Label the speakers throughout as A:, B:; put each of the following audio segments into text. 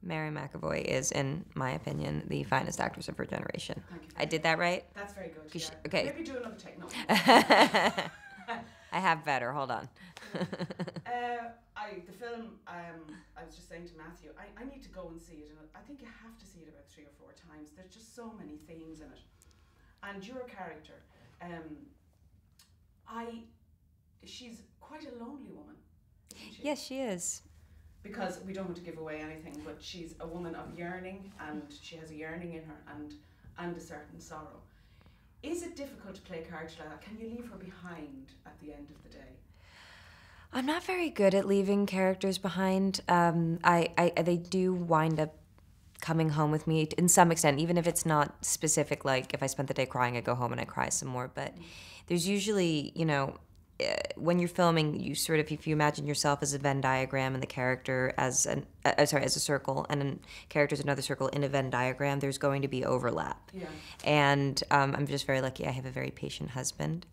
A: Mary McAvoy is, in my opinion, the finest actress of her generation.
B: Thank you.
A: I did that right?
B: That's very good. Yeah.
A: Okay.
B: Maybe do another take. No.
A: I have better. Hold on.
B: The film. I was just saying to Matthew, I need to go and see it, and I think you have to see it about 3 or 4 times. There's just so many themes in it, and your character, she's quite a lonely woman, isn't she?
A: Yes, she is.
B: Because we don't want to give away anything, but she's a woman of yearning, and she has a yearning in her, and a certain sorrow. Is it difficult to play a character like that? Can you leave her behind at the end of the day?
A: I'm not very good at leaving characters behind. They do wind up coming home with me in some extent, even if it's not specific. Like if I spent the day crying, I go home and I cry some more. But there's usually, when you're filming, you sort of, if you imagine yourself as a Venn diagram and the character as as a circle, and then characters another circle in a Venn diagram, there's going to be overlap.
B: Yeah.
A: And I'm just very lucky. I have a very patient husband.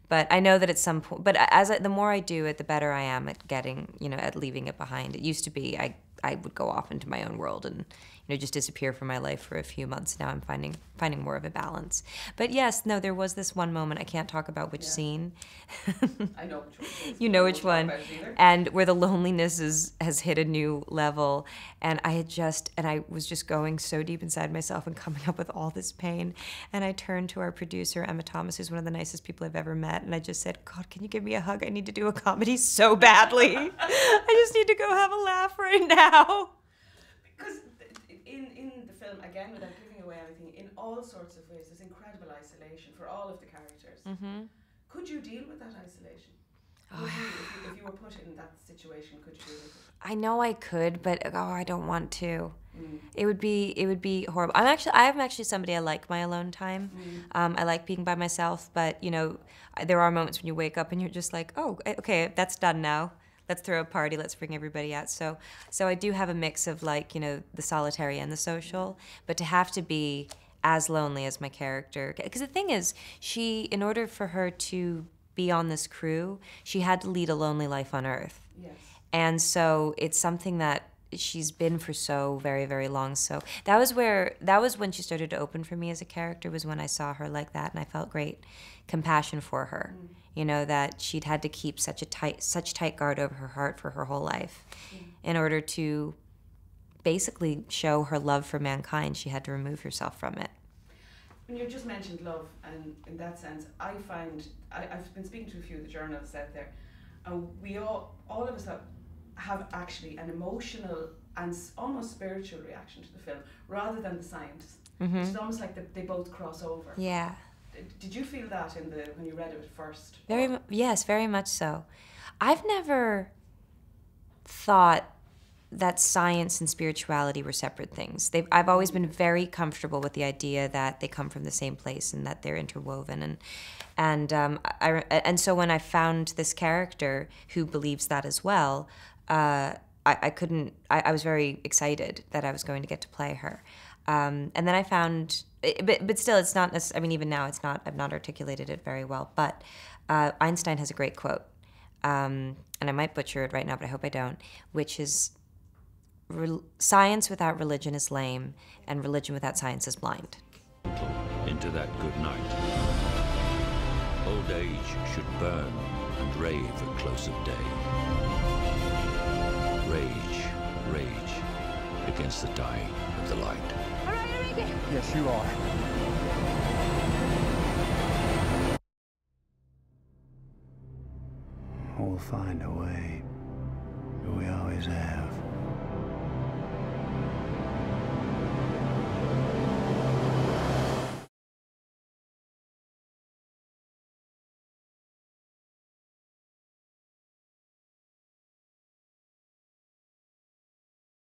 A: But I know that at some point, but the more I do it, the better I am at getting, at leaving it behind. It used to be I would go off into my own world and just disappear from my life for a few months. Now I'm finding more of a balance. But yes, no, there was this one moment, I can't talk about which scene.
B: I know which one.
A: You know which one. And where the loneliness has hit a new level. And I was just going so deep inside myself and coming up with all this pain. And I turned to our producer, Emma Thomas, who's one of the nicest people I've ever met. And I just said, God, can you give me a hug? I need to do a comedy so badly. I just need to go have a laugh right now.
B: Because in the film, again, without giving away anything, in all sorts of ways, there's incredible isolation for all of the characters. Mm-hmm. Could you deal with that isolation? If you were put in that situation, could you deal with it?
A: I know I could, but I don't want to. It would be horrible. I'm actually somebody, I like my alone time. I like being by myself, but there are moments when you wake up and you're just like, oh, okay, that's done now. Let's throw a party. Let's bring everybody out. So I do have a mix of the solitary and the social, but to have to be as lonely as my character, because the thing is, in order for her to be on this crew, she had to lead a lonely life on Earth.
B: Yes.
A: And so it's something that she's been for so very, very long. So that was when she started to open for me as a character, was when I saw her like that, and I felt great compassion for her. That she'd had to keep such tight guard over her heart for her whole life. In order to basically show her love for mankind, she had to remove herself from it.
B: When you just mentioned love, and in that sense, I find, I've been speaking to a few of the journalists out there, and we all of us have actually an emotional and almost spiritual reaction to the film, rather than the science. Mm-hmm. It's almost like they both cross over.
A: Yeah.
B: Did you feel that when you read it at first?
A: Yes, very much so. I've never thought that science and spirituality were separate things. I've always been very comfortable with the idea that they come from the same place and that they're interwoven. And so when I found this character who believes that as well, I was very excited that I was going to get to play her. And then I found, but still, it's not necessarily, I mean, even now, I've not articulated it very well, but Einstein has a great quote, and I might butcher it right now, but I hope I don't, which is, science without religion is lame, and religion without science is blind.
C: Into that good night. Old age should burn and rave at close of day. Rage against the dying of the light.
D: All right, are you ready?
E: Yes, you are. We'll find a way. We always have.